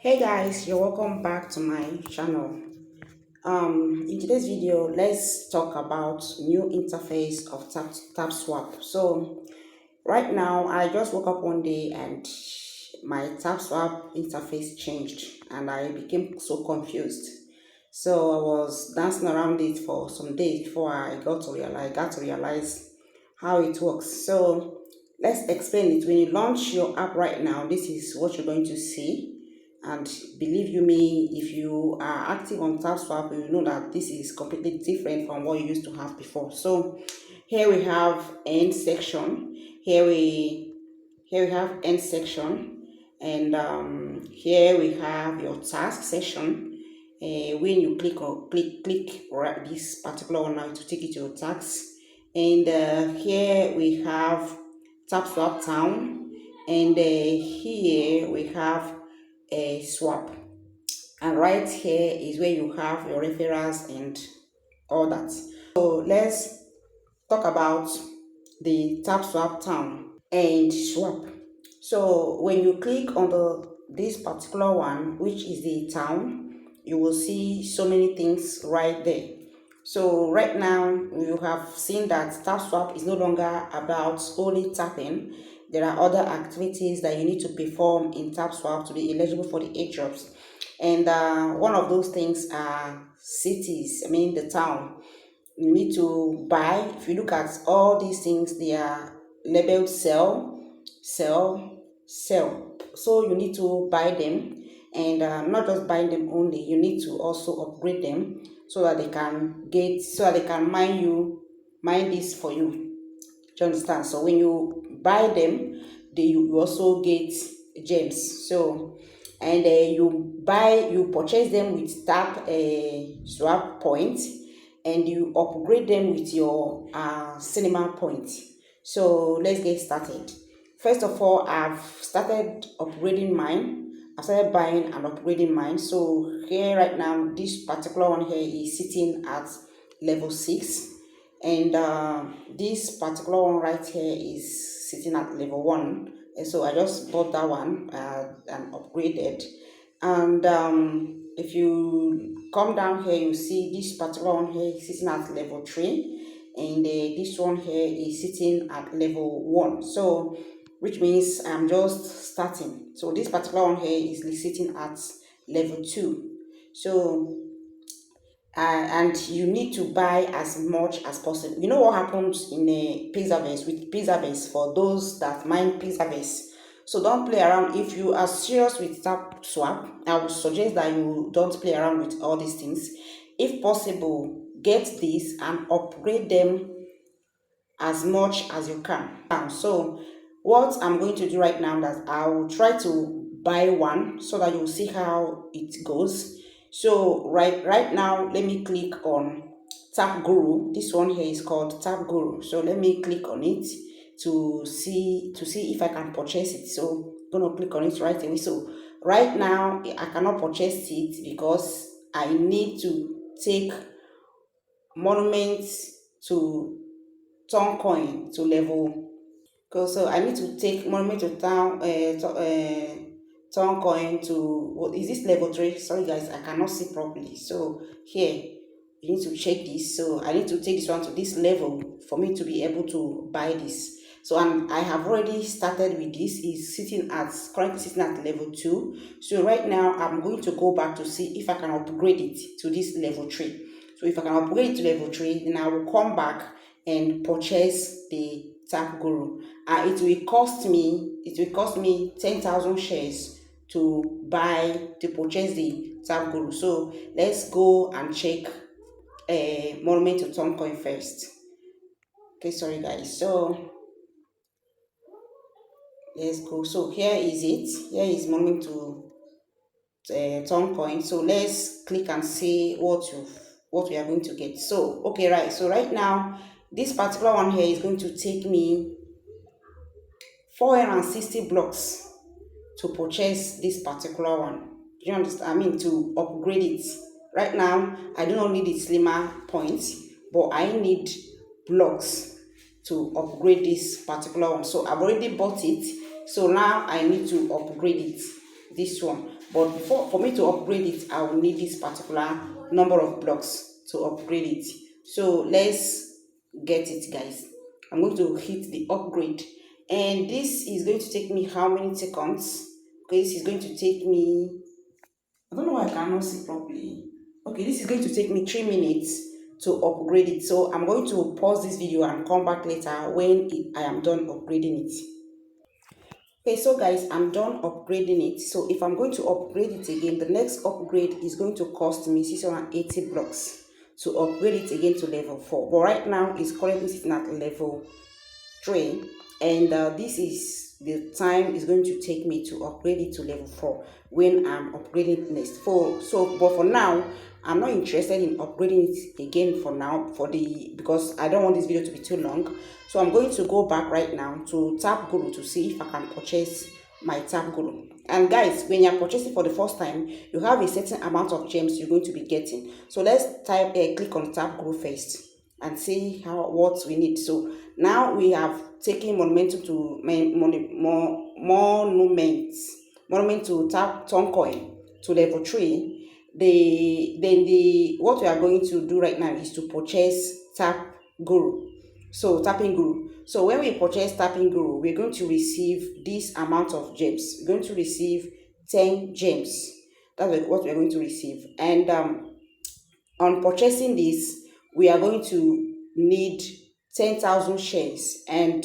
Hey guys, you're welcome back to my channel. In today's video, let's talk about new interface of tap swap. So right now, I just woke up one day and my tap swap interface changed and I became so confused. So I was dancing around it for some days before I got to realize how it works. So let's explain it. When you launch your app right now, this is what you're going to see. And believe you me, if you are active on TapSwap, you know that this is completely different from what you used to have before. So here we have end section. Here we have end section, and here we have your task section. When you click right this particular one now to take it to your tasks, and here we have TapSwap Town, and here we have a swap, and right here is where you have your referrals and all that. So let's talk about the tap swap town and swap. So when you click on this particular one, which is the town, you will see so many things right there. So right now you have seen that tap swap is no longer about only tapping. There are other activities that you need to perform in tap swap to be eligible for the airdrops, and one of those things are cities. I mean the town. You need to buy. If you look at all these things, they are labeled sell, sell, sell. So you need to buy them, and not just buy them only. You need to also upgrade them so that they can mine this for you. Do you understand? So when you buy them, you also get gems. So and you purchase them with tap swap points, and you upgrade them with your cinema points. So let's get started. First of all, I've started upgrading mine. I started buying and upgrading mine. So here right now, this particular one here is sitting at level 6, and this particular one right here is sitting at level 1. And so I just bought that one and upgraded. And if you come down here, you see this particular one here is sitting at level 3, and this one here is sitting at level 1. So which means I'm just starting. So this particular one here is sitting at level 2. So and you need to buy as much as possible. You know what happens in a Pixabase with Pixabase for those that mine Pixabase. So don't play around. If you are serious with tap swap, I would suggest that you don't play around with all these things. If possible, get this and upgrade them as much as you can. So what I'm going to do right now is that I will try to buy one so that you'll see how it goes. So right now, let me click on Tap Guru. This one here is called Tap Guru. So let me click on it to see if I can purchase it. So I'm gonna click on it right away. So right now I cannot purchase it because I need to take monuments to turn coin to level. So I need to take monument to turn coin to, what is this, level 3? Sorry guys, I cannot see properly. So here you need to check this. So I need to take this one to this level for me to be able to buy this. So I have already started with this. Is currently sitting at level 2. So right now I'm going to go back to see if I can upgrade it to this level 3. So if I can upgrade it to level 3, then I will come back and purchase the Tap Guru. It will cost me 10,000 shares to purchase the Tap Guru. So let's go and check monument to turn coin first. Okay, sorry guys. So let's go. So here is it. Here is monument to turn coin. So let's click and see what we are going to get. So okay, right. So right now, this particular one here is going to take me 460 blocks to purchase this particular one. Do you understand? I mean, to upgrade it. Right now, I do not need the slimmer points, but I need blocks to upgrade this particular one. So I've already bought it. So now I need to upgrade it. this one. But before, for me to upgrade it, I will need this particular number of blocks to upgrade it. So let's get it, guys. I'm going to hit the upgrade, and this is going to take me how many seconds? Okay, this is going to take me, I don't know why I cannot see properly. Okay, this is going to take me 3 minutes to upgrade it. So I'm going to pause this video and come back later when I am done upgrading it. Okay, so guys, I'm done upgrading it. So if I'm going to upgrade it again, the next upgrade is going to cost me 680 blocks to upgrade it again to level 4. But right now, it's currently sitting at level 3, and this is the time it's going to take me to upgrade it to level 4 when I'm upgrading next. But for now, I'm not interested in upgrading it again for now, because I don't want this video to be too long. So I'm going to go back right now to Tap Guru to see if I can purchase my Tap Guru. And guys, when you're purchasing for the first time, you have a certain amount of gems you're going to be getting. So let's click on Tap Guru first and see what we need. So now we have taken monument to monument to tap Toncoin to level 3. What we are going to do right now is to purchase Tap Guru. So tapping guru. So when we purchase tapping guru, we're going to receive this amount of gems. We're going to receive 10 gems. That's what we're going to receive. And on purchasing this, we are going to need 10,000 shares, and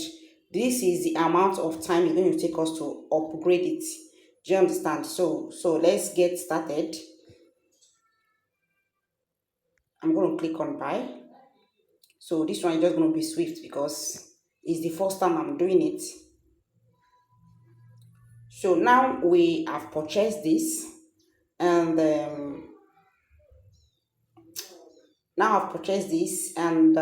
this is the amount of time it's going to take us to upgrade it. Do you understand? So let's get started. I'm going to click on buy. So this one is just going to be swift because it's the first time I'm doing it. So now we have purchased this, and now I've purchased this, and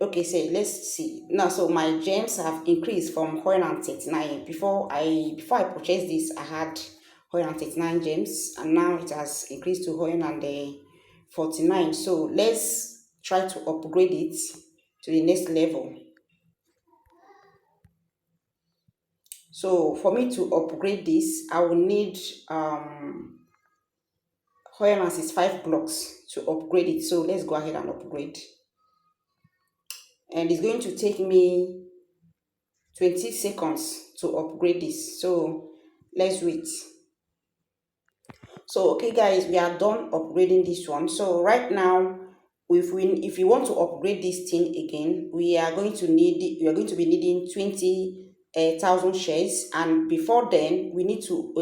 okay, so let's see now. So my gems have increased from 139. Before I purchased this, I had 139 gems, and now it has increased to 149. So let's try to upgrade it to the next level. So for me to upgrade this, I will need 165 blocks to upgrade it. So let's go ahead and upgrade, and it's going to take me 20 seconds to upgrade this. So let's wait. So okay guys, we are done upgrading this one. So right now, if you want to upgrade this thing again, we are going to be needing 20,000 shares, and before then we need to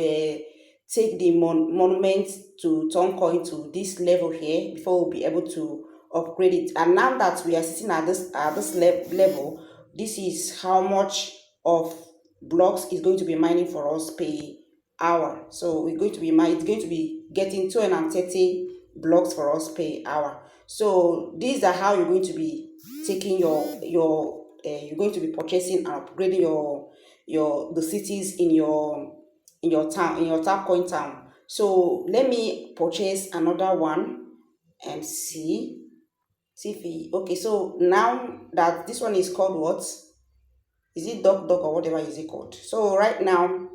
take the monument to turn coin to this level here before we'll be able to upgrade it. And now that we are sitting at this level, this is how much of blocks is going to be mining for us per hour. So it's going to be getting 230 blocks for us per hour. So these are how you're going to be taking you're going to be purchasing and upgrading the cities in your town, in your Tapcoin town. So let me purchase another one and see if okay. So now that this one is called, what is it, dog or whatever is it called? So right now,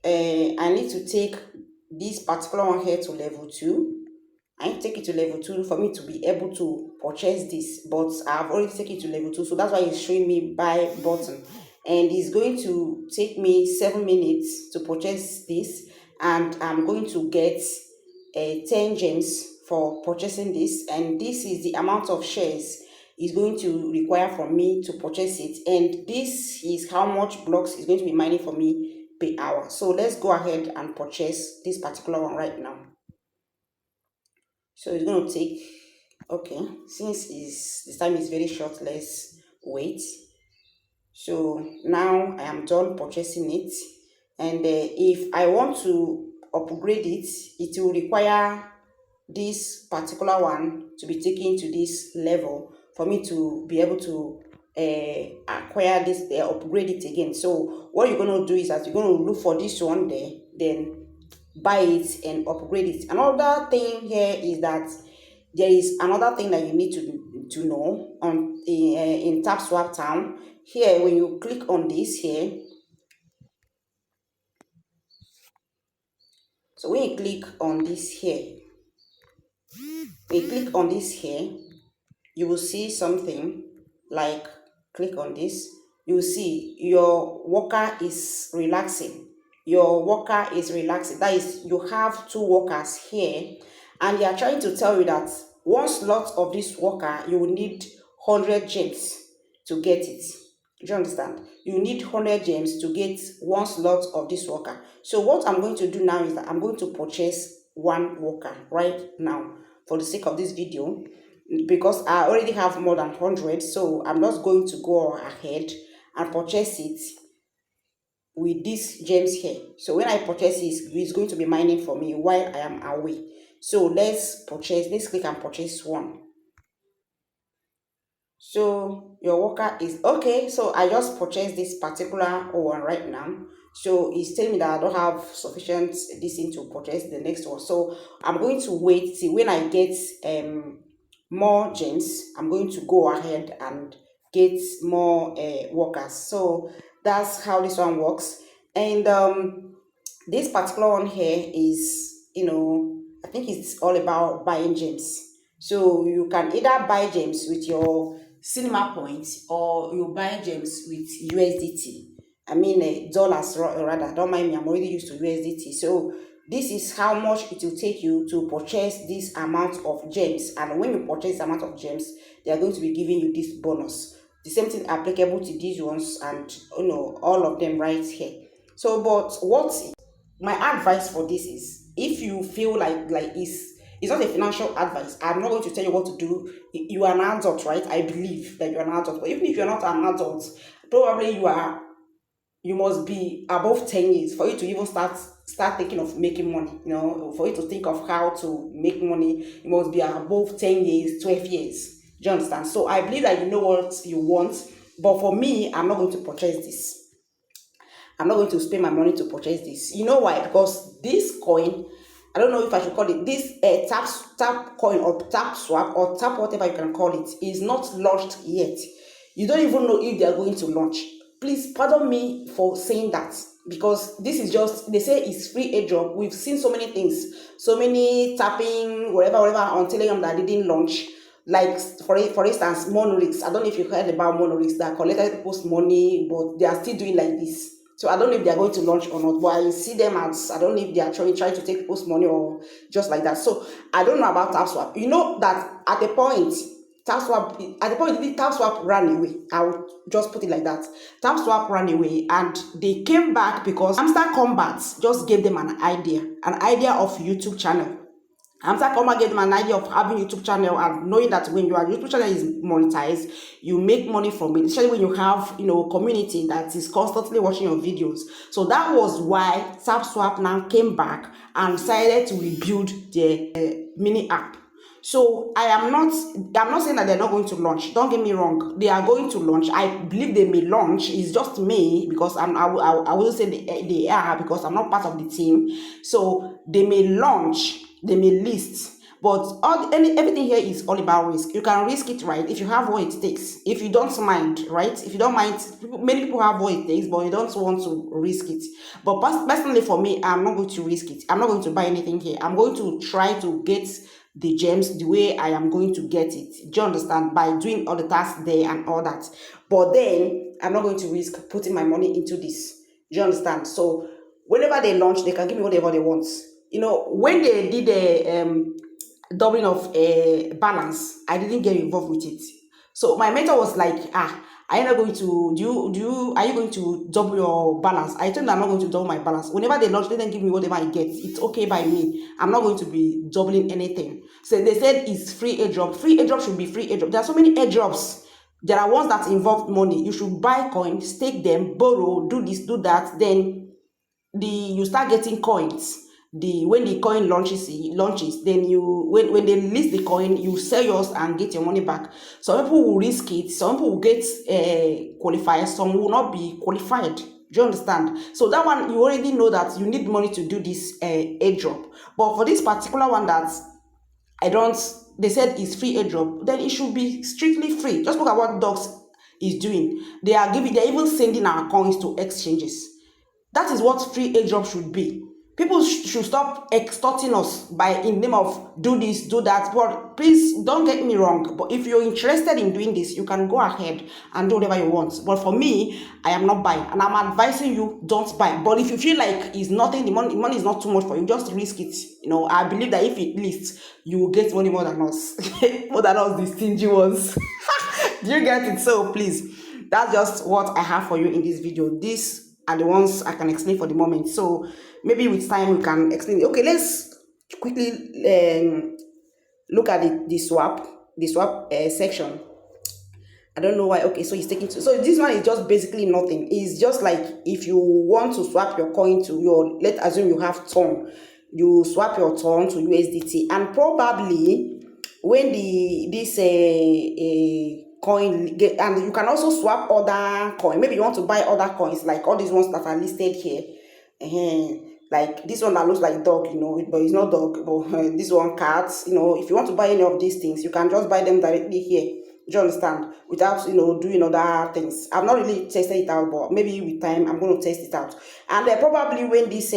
I need to take this particular one here to level 2. I need to take it to level 2 for me to be able to purchase this, but I've already taken it to level 2, so that's why it's showing me buy button, and it's going to take me 7 minutes to purchase this, and I'm going to get 10 gems for purchasing this, and this is the amount of shares is going to require for me to purchase it, and this is how much blocks is going to be mining for me per hour. So let's go ahead and purchase this particular one right now. So it's going to take, okay, since this time is very short, let's wait. So now I am done purchasing it, and if I want to upgrade it, it will require this particular one to be taken to this level for me to be able to acquire this, upgrade it again. So what you're going to do is that you're going to look for this one there, then buy it and upgrade it. Another thing here is that there is another thing that you need to know on in TapSwap Town. Here, when you click on this here, So when you click on this here, when you click on this here, you will see something like, click on this, you will see your worker is relaxing. Your worker is relaxing. That is, you have two workers here, and they are trying to tell you that one slot of this worker, you will need 100 gems to get it. Do you understand? You need 100 gems to get one slot of this worker. So what I'm going to do now is that I'm going to purchase one worker right now for the sake of this video, because I already have more than 100. So I'm just going to go ahead and purchase it with these gems here. So when I purchase it, it's going to be mining for me while I am away. So let's click and purchase one. So your worker is okay. So I just purchased this particular one right now. So it's telling me that I don't have sufficient this thing to purchase the next one. So I'm going to wait till when I get more gems. I'm going to go ahead and get more workers. So that's how this one works. And this particular one here is, I think it's all about buying gems. So you can either buy gems with your cinema points, or you buy gems with USDT. I mean dollars rather. Don't mind me, I'm already used to USDT. So this is how much it will take you to purchase this amount of gems. And when you purchase this amount of gems, they are going to be giving you this bonus. The same thing applicable to these ones, and all of them right here. So, but what my advice for this is, if you feel like it's not a financial advice. I'm not going to tell you what to do. You are an adult, right? I believe that you're an adult. But even if you're not an adult, probably you must be above 10 years for you to even start thinking of making money. For you to think of how to make money, you must be above 10 years, 12 years. Do you understand? So I believe that you know what you want. But for me, I'm not going to purchase this. I'm not going to spend my money to purchase this. You know why? Because this coin, I don't know if I should call it this tap coin, or tap swap, or tap whatever you can call it, is not launched yet. You don't even know if they are going to launch. Please pardon me for saying that, because this is just, they say it's free airdrop. We've seen so many things, so many tapping, whatever on Telegram that didn't launch. Like for instance, Monolix. I don't know if you heard about Monolix that collected people's money, but they are still doing like this. So I don't know if they are going to launch or not, but I see them as, I don't know if they are trying to take people's money or just like that. So I don't know about TapSwap. You know that at the point, TapSwap ran away. I will just put it like that. TapSwap ran away, and they came back because Hamster Combat just gave them an idea of YouTube channel. Hamster Combat gave them an idea of having YouTube channel, and knowing that when your YouTube channel is monetized, you make money from it, especially when you have community that is constantly watching your videos. So that was why TapSwap now came back and decided to rebuild the mini app. So I'm not saying that they're not going to launch. Don't get me wrong. They are going to launch. I believe they may launch. It's just me, because I wouldn't say they are, because I'm not part of the team. So they may launch, they may list. But everything here is all about risk. You can risk it, right, if you have what it takes. If you don't mind, right? If you don't mind, many people have what it takes, but you don't want to risk it. But personally for me, I'm not going to risk it. I'm not going to buy anything here. I'm going to try to get the gems the way I am going to get it. Do you understand? By doing all the tasks there and all that. But then I'm not going to risk putting my money into this. Do you understand? So whenever they launch, they can give me whatever they want. When they did a doubling of a balance, I didn't get involved with it. So my mentor was like, are you not going to are you going to double your balance? I told them I'm not going to double my balance. Whenever they launch, they then give me whatever I get. It's okay by me. I'm not going to be doubling anything. So they said it's free airdrop. Free airdrop should be free airdrop. There are so many airdrops. There are ones that involve money. You should buy coins, stake them, borrow, do this, do that. Then you start getting coins. When the coin launches, then when they list the coin, you sell yours and get your money back. Some people will risk it, some people will get qualified, some will not be qualified. Do you understand? So that one, you already know that you need money to do this airdrop. But for this particular one that they said it's free airdrop, then it should be strictly free. Just look at what Docs is doing. They're even sending our coins to exchanges. That is what free airdrop should be. People should stop extorting us by in the name of do this, do that. But please don't get me wrong. But if you're interested in doing this, you can go ahead and do whatever you want. But for me, I am not buying, and I'm advising you don't buy. But if you feel like it's nothing, the money is not too much for you, just risk it. I believe that if it lists, you will get money more than us, more than us, the stingy ones. Do you get it? So please, that's just what I have for you in this video. These are the ones I can explain for the moment. So maybe with time we can explain. Okay, let's quickly look at the swap section. I don't know why. Okay, so he's taking so this one is just basically nothing. It's just like if you want to swap your coin to your, let's assume you have ton, you swap your ton to USDT, and probably when this coin get, and you can also swap other coin. Maybe you want to buy other coins like all these ones that are listed here. Like this one that looks like dog, but it's not dog. But this one cat. If you want to buy any of these things, you can just buy them directly here. Do you understand? Without doing other things. I've not really tested it out, but maybe with time I'm going to test it out. And probably when this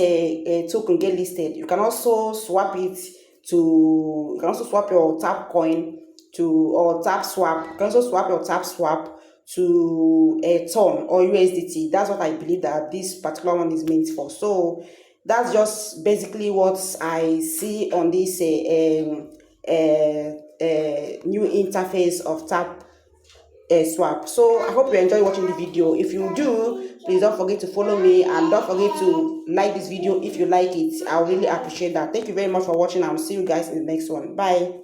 token get listed, you can also swap it to. You can also swap your tap coin to, or tap swap. You can also swap your tap swap to a ton or USDT. That's what I believe that this particular one is meant for. So that's just basically what I see on this new interface of tap swap. So I hope you enjoy watching the video. If you do, please don't forget to follow me, and don't forget to like this video if you like it. I really appreciate that. Thank you very much for watching. I'll see you guys in the next one. Bye.